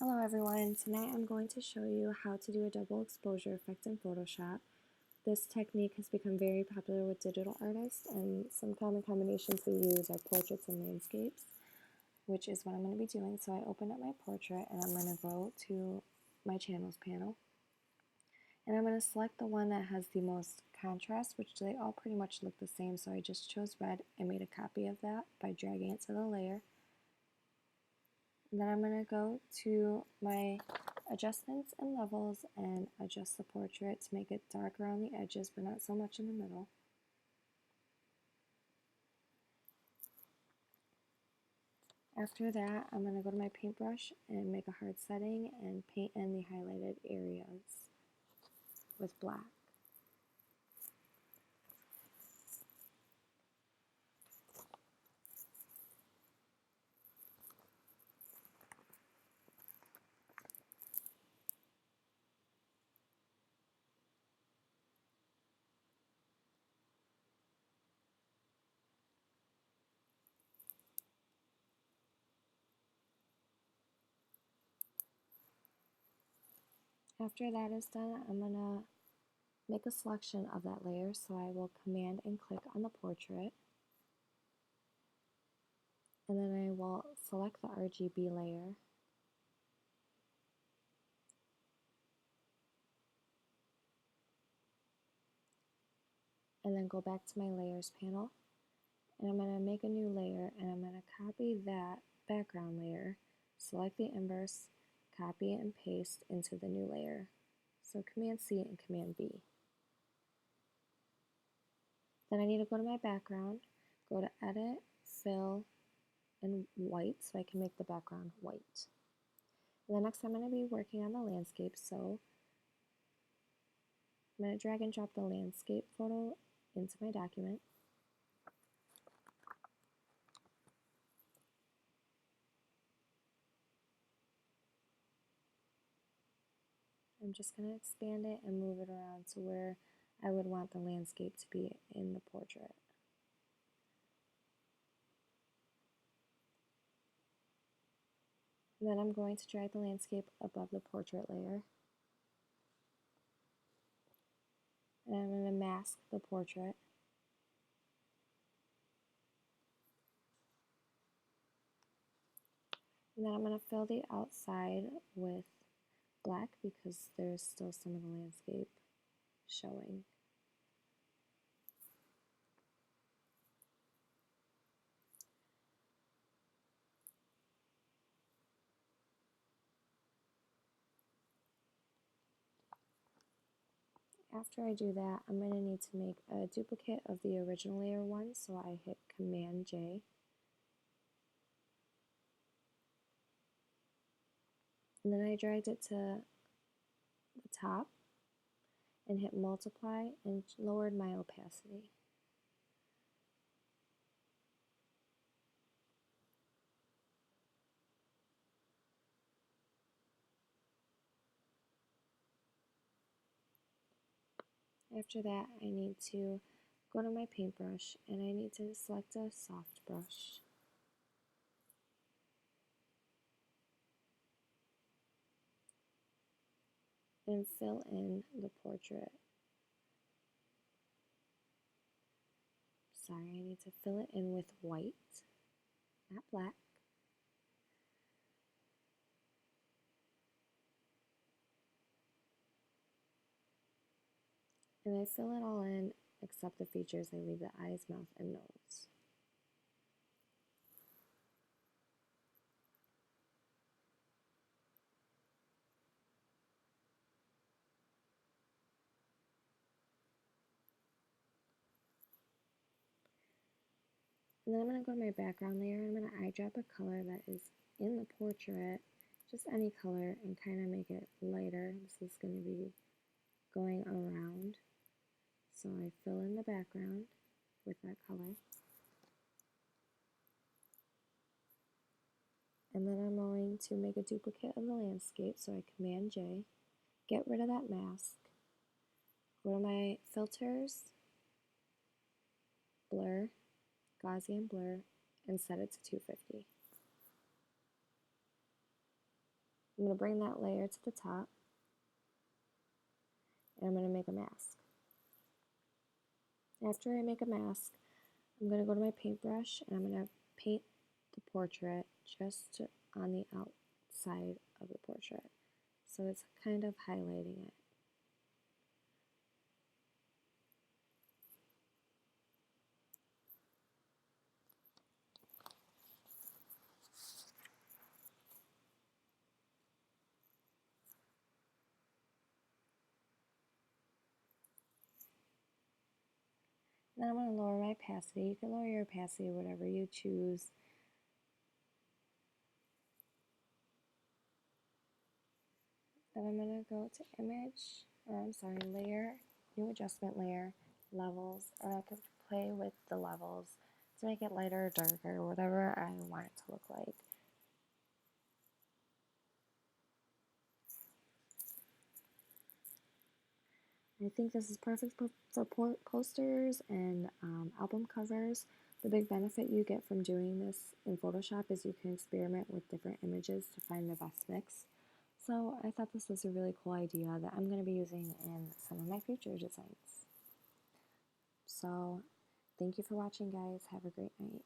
Hello everyone, tonight I'm going to show you how to do a double exposure effect in Photoshop. This technique has become very popular with digital artists, and some common combinations they use are portraits and landscapes, which is what I'm going to be doing. So I open up my portrait and I'm going to go to my channels panel, and I'm going to select the one that has the most contrast, which they all pretty much look the same, so I just chose red and made a copy of that by dragging it to the layer. Then I'm going to go to my adjustments and levels and adjust the portrait to make it dark around the edges but not so much in the middle. After that, I'm going to go to my paintbrush and make a hard setting and paint in the highlighted areas with black. After that is done, I'm going to make a selection of that layer, so I will command and click on the portrait, and then I will select the RGB layer, and then go back to my layers panel, and I'm going to make a new layer, and I'm going to copy that background layer, select the inverse, copy and paste into the new layer. So Command C and Command V. Then I need to go to my background, go to Edit, Fill, and White, so I can make the background white. And then next I'm going to be working on the landscape, so I'm going to drag and drop the landscape photo into my document. I'm just going to expand it and move it around to where I would want the landscape to be in the portrait. And then I'm going to drag the landscape above the portrait layer. And I'm going to mask the portrait. And then I'm going to fill the outside with black because there's still some of the landscape showing. After I do that, I'm going to need to make a duplicate of the original layer one, so I hit Command J. And then I dragged it to the top and hit multiply and lowered my opacity. After that, I need to go to my paintbrush and I need to select a soft brush. And fill in the portrait. Sorry, I need to fill it in with white, not black. And I fill it all in except the features. I leave the eyes, mouth, and nose. And then I'm going to go to my background layer and I'm going to eyedrop a color that is in the portrait, just any color, and kind of make it lighter. This is going to be going around. So I fill in the background with that color. And then I'm going to make a duplicate of the landscape, so I Command J, get rid of that mask, go to my filters, blur, Gaussian blur, and set it to 250. I'm going to bring that layer to the top, and I'm going to make a mask. After I make a mask, I'm going to go to my paintbrush and I'm going to paint the portrait just on the outside of the portrait. So it's kind of highlighting it. Now I'm going to lower my opacity. You can lower your opacity whatever you choose. Then I'm going to go to image, or I'm sorry, layer, new adjustment layer, levels, and I can play with the levels to make it lighter or darker, whatever I want it to look like. I think this is perfect for posters and album covers. The big benefit you get from doing this in Photoshop is you can experiment with different images to find the best mix. So I thought this was a really cool idea that I'm going to be using in some of my future designs. So thank you for watching, guys. Have a great night.